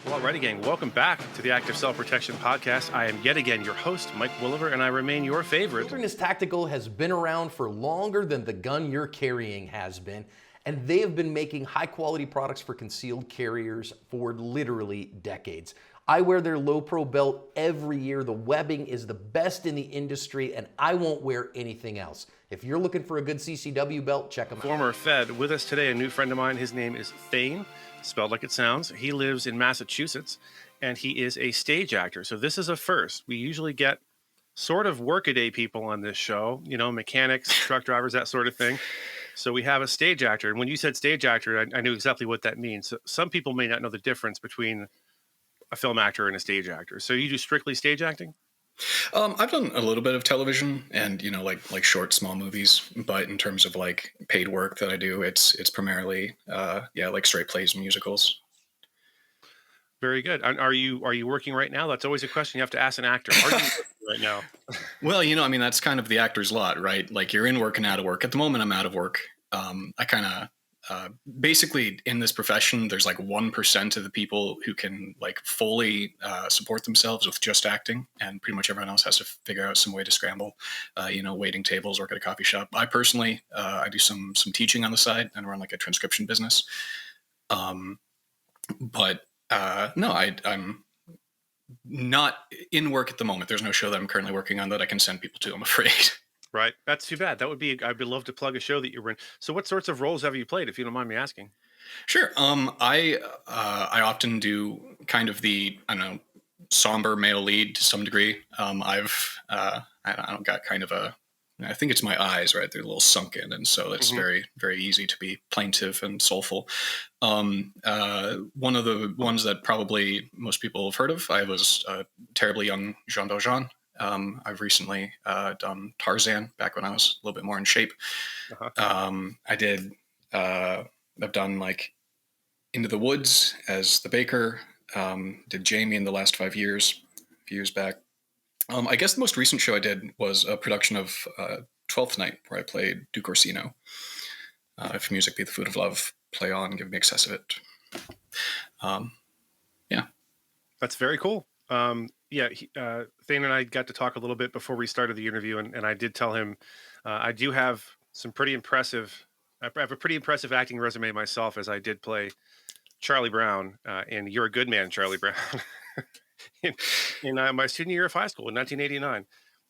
Well, alrighty, gang. Welcome back to the Active Self Protection Podcast. I am yet again your host, Mike Williver, and I remain your favorite. Wilderness Tactical has been around for longer than the gun you're carrying has been, and they have been making high quality products for concealed carriers for literally decades. I wear their low pro belt every year. The webbing is the best in the industry, and I won't wear anything else. If you're looking for a good CCW belt, check them out. Former Fed with us today, a new friend of mine. His name is Thane, spelled like it sounds. He lives in Massachusetts, and he is a stage actor. So this is a first. We usually get sort of workaday people on this show, mechanics, truck drivers, that sort of thing. So we have a stage actor. And when you said stage actor, I knew exactly what that means. So some people may not know the difference between a film actor and a stage actor. So you do strictly stage acting? I've done a little bit of television and like short, small movies, but in terms of like paid work that I do, it's primarily like straight plays, musicals. Very good. And are you working right now? That's always a question you have to ask an actor. Are you working right now? Well, that's kind of the actor's lot, right? Like you're in work and out of work. At the moment, I'm out of work. I kind of basically in this profession, there's like 1% of the people who can like fully support themselves with just acting, and pretty much everyone else has to figure out some way to scramble, waiting tables, work at a coffee shop. I personally, I do some teaching on the side and run like a transcription business. But no, I'm not in work at the moment. There's no show that I'm currently working on that I can send people to, I'm afraid. Right. That's too bad. I'd love to plug a show that you were in. So what sorts of roles have you played, if you don't mind me asking? Sure. I often do kind of the, I don't know, somber male lead to some degree. I don't got kind of I think it's my eyes, right? They're a little sunken. And so it's very, very easy to be plaintive and soulful. One of the ones that probably most people have heard of, I was terribly young Jean Valjean. I've recently done Tarzan back when I was a little bit more in shape. I've done like Into the Woods as the baker. Did Jamie in the last 5 years, a few years back. I guess the most recent show I did was a production of Twelfth Night, where I played Duke Orsino. If music be the food of love, play on, give me excess of it. Yeah. That's very cool. Thane and I got to talk a little bit before we started the interview, and I did tell him I do have some pretty impressive. I have a pretty impressive acting resume myself, as I did play Charlie Brown in You're a Good Man, Charlie Brown, in my senior year of high school in 1989.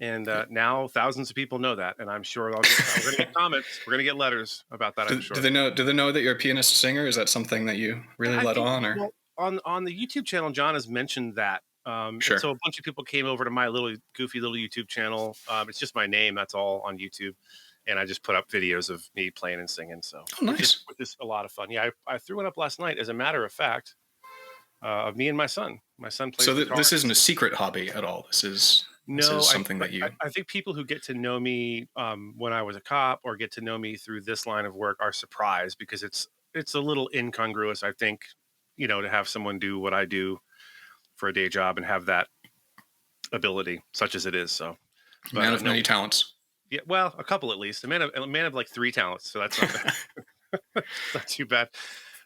And now thousands of people know that, and I'm sure we're going to get comments. We're going to get letters about that. I'm sure. Do they know that you're a pianist singer? Is that something that you really let on, or? Well, on the YouTube channel, John has mentioned that. Sure. So a bunch of people came over to my little goofy little YouTube channel. It's just my name. That's all on YouTube. And I just put up videos of me playing and singing. So nice. Which is a lot of fun. Yeah, I threw it up last night, as a matter of fact, of me and my son. My son plays guitar. This isn't a secret hobby at all. This is something that you... I think people who get to know me when I was a cop, or get to know me through this line of work, are surprised, because it's a little incongruous, I think, to have someone do what I do for a day job and have that ability, such as it is. So, man of many talents. Yeah, well, a couple at least. A man of like 3 talents, so that's not bad. Not too bad.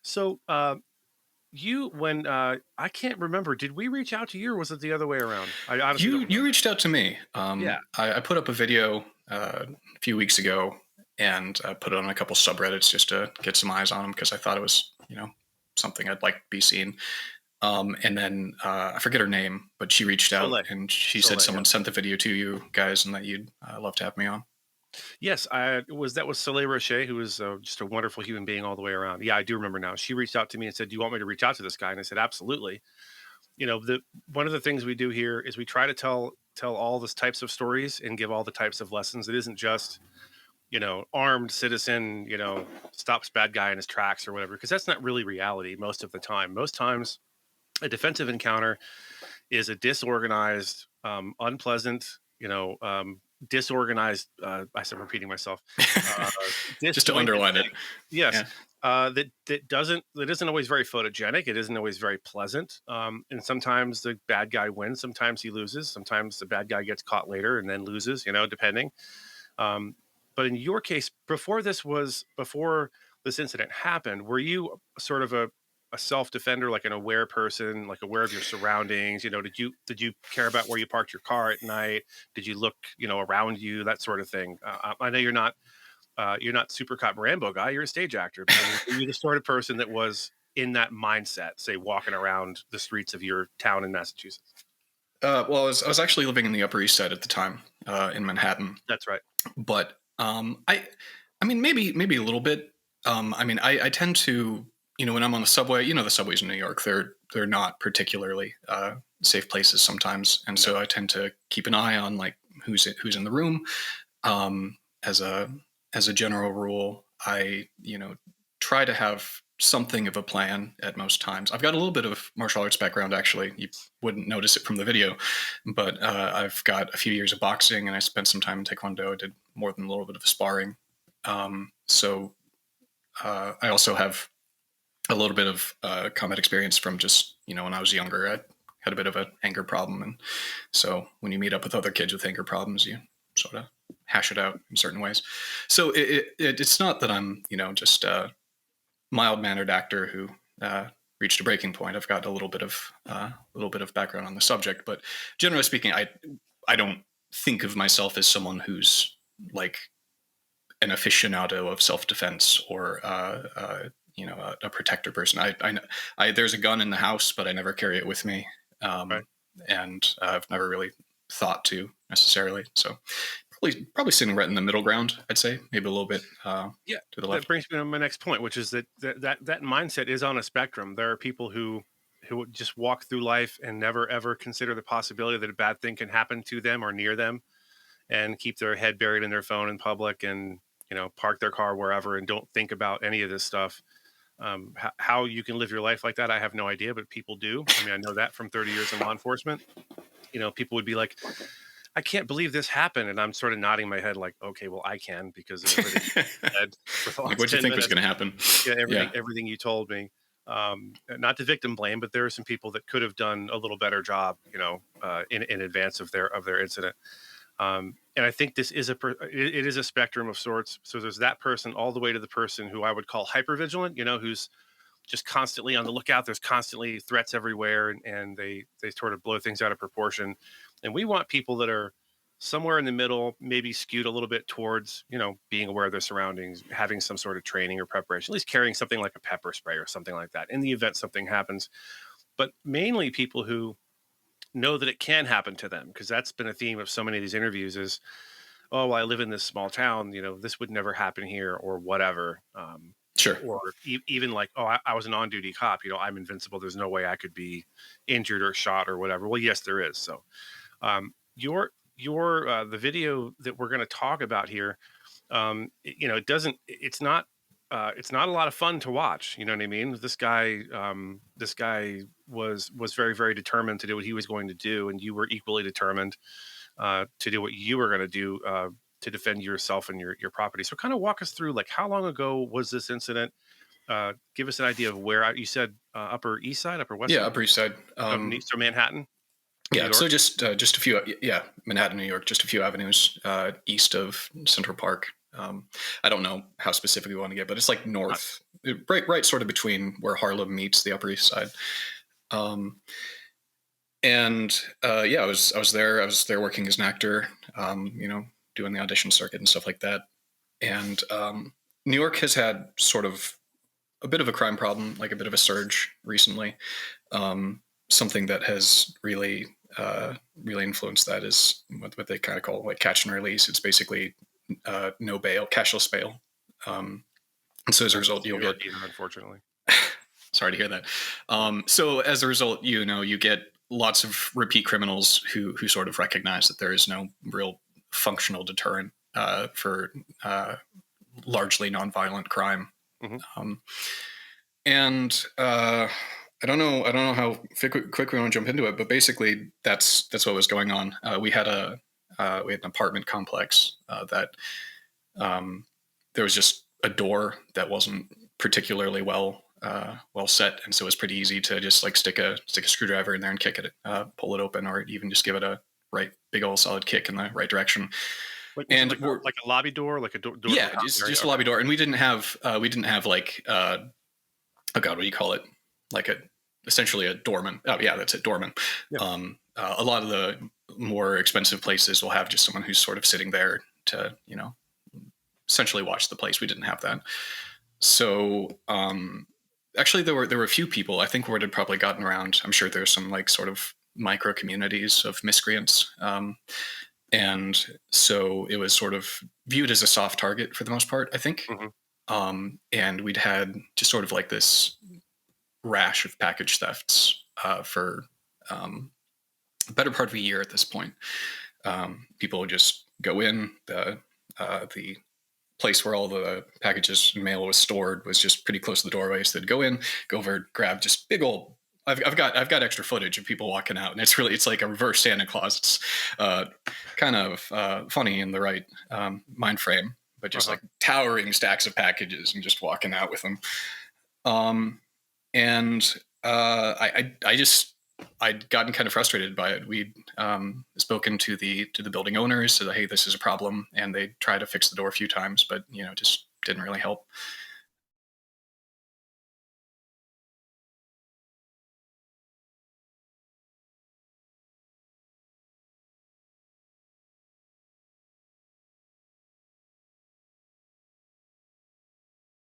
So, when I can't remember, did we reach out to you, or was it the other way around? I honestly you reached out to me. Yeah. I put up a video a few weeks ago, and put it on a couple subreddits just to get some eyes on them, because I thought it was something I'd like to be seen. And then I forget her name, but she reached out and she said someone sent the video to you guys, and that you'd love to have me on. Yes, that was Soleil Rocher, who was just a wonderful human being all the way around. Yeah, I do remember now. She reached out to me and said, "Do you want me to reach out to this guy?" And I said, "Absolutely." One of the things we do here is we try to tell all the types of stories and give all the types of lessons. It isn't just armed citizen stops bad guy in his tracks or whatever, because that's not really reality most of the time. Most times, a defensive encounter is a disorganized, unpleasant, disorganized. I am repeating myself. Just to underline it. Yes. Yeah. That isn't always very photogenic. It isn't always very pleasant. And sometimes the bad guy wins. Sometimes he loses. Sometimes the bad guy gets caught later and then loses, depending. But in your case, before this incident happened, were you sort of a self defender, like an aware person, like aware of your surroundings? Did you care about where you parked your car at night? Did you look, around you, that sort of thing? I know you're not super cop Rambo guy. You're a stage actor, but I mean, were you the sort of person that was in that mindset, say walking around the streets of your town in Massachusetts? Well, I was actually living in the Upper East Side at the time, in Manhattan, That's right. but I mean, maybe a little bit. I mean, I tend to, when I'm on the subway, the subways in New York, they're not particularly safe places sometimes, and No. so I tend to keep an eye on like who's in the room. Um, as a general rule, I try to have something of a plan at most times. I've got a little bit of martial arts background, actually. You wouldn't notice it from the video, but I've got a few years of boxing, and I spent some time in Taekwondo. I did more than a little bit of sparring. So I also have a little bit of combat experience from just when I was younger. I had a bit of an anger problem, and so when you meet up with other kids with anger problems, you sort of hash it out in certain ways. So it's not that I'm just a mild mannered actor who reached a breaking point. I've got a little bit of background on the subject, but generally speaking, I don't think of myself as someone who's like an aficionado of self defense or a protector person. There's a gun in the house, but I never carry it with me, Right. um, and I've never really thought to necessarily. So probably sitting right in the middle ground, I'd say, maybe a little bit Yeah, to the that left. brings me to my next point, which is that mindset is on a spectrum. There are people who would just walk through life and never ever consider the possibility that a bad thing can happen to them or near them, and keep their head buried in their phone in public, and park their car wherever and don't think about any of this stuff. How you can live your life like that, I have no idea, but people do. I mean, I know that from 30 years in law enforcement. People would be like, I can't believe this happened. And I'm sort of nodding my head like, okay, well, I can because of everything you said for the Like, last what you 10 think was minutes. going to happen? Yeah, everything, Yeah, everything you told me. Not to victim blame, but there are some people that could have done a little better job, in advance of their incident. And I think this is it is a spectrum of sorts. So there's that person all the way to the person who I would call hypervigilant, who's just constantly on the lookout. There's constantly threats everywhere, and they sort of blow things out of proportion. And we want people that are somewhere in the middle, maybe skewed a little bit towards being aware of their surroundings, having some sort of training or preparation, at least carrying something like a pepper spray or something like that in the event something happens. But mainly people who know that it can happen to them, because that's been a theme of so many of these interviews is, oh, well, I live in this small town, this would never happen here or whatever. sure. Or even like, oh, I was an on-duty cop, I'm invincible, there's no way I could be injured or shot or whatever. Well, yes, there is. So your the video that we're going to talk about here, it doesn't it's not a lot of fun to watch. You know what I mean? This guy was very, very determined to do what he was going to do, and you were equally determined to do what you were going to do, to defend yourself and your property. So, kind of walk us through, like, how long ago was this incident? Give us an idea of where you said Upper East Side, Upper West Yeah, Side, Upper East Side. so Manhattan, New Yeah, York. so just a few. Yeah, Manhattan, New York, just a few avenues east of Central Park. I don't know how specific we want to get, but it's like Not, north, right, sort of between where Harlem meets the Upper East Side. Um, and yeah, I was there working as an actor, doing the audition circuit and stuff like that. And New York has had sort of a bit of a crime problem, like a bit of a surge recently. Something that has really influenced that is what they kind of call like catch and release. It's basically no bail, cashless bail. And so as a not result, just you'll New York get. either, unfortunately. Sorry to hear that. Yeah. So as a result, you get lots of repeat criminals who sort of recognize that there is no real functional deterrent for largely nonviolent crime. Hmm. Um, and I don't know how quick we want to jump into it, but basically that's what was going on. We had an apartment complex that there was just a door that wasn't particularly well set, and so it was pretty easy to just like stick a screwdriver in there and kick it, pull it open, or even just give it a right big old solid kick in the right direction. Like, was it And like we're a lobby door, like a door to the yeah, common area? just a Okay. lobby door, and we didn't have like oh god, what do you call it? like a essentially a doorman. Oh yeah, that's it, doorman. Yeah. A lot of the more expensive places will have just someone who's sort of sitting there to, essentially watch the place. We didn't have that. So actually, there were a few people. I think word had probably gotten around. I'm sure there's some like sort of micro communities of miscreants, and so it was sort of viewed as a soft target for the most part, I think. Hmm. And we'd had just sort of like this rash of package thefts for a better part of a year at this point. People would just go in. The place where all the packages and mail was stored was just pretty close to the doorway. So they'd go in, go over, grab just big old. I've got extra footage of people walking out, and it's like a reverse Santa Claus. It's kind of funny in the right mind frame, but just Uh-huh. like towering stacks of packages and just walking out with them. And I just I'd gotten kind of frustrated by it. We'd spoken to the building owners, said, "Hey, this is a problem," and they tried to fix the door a few times, but just didn't really help.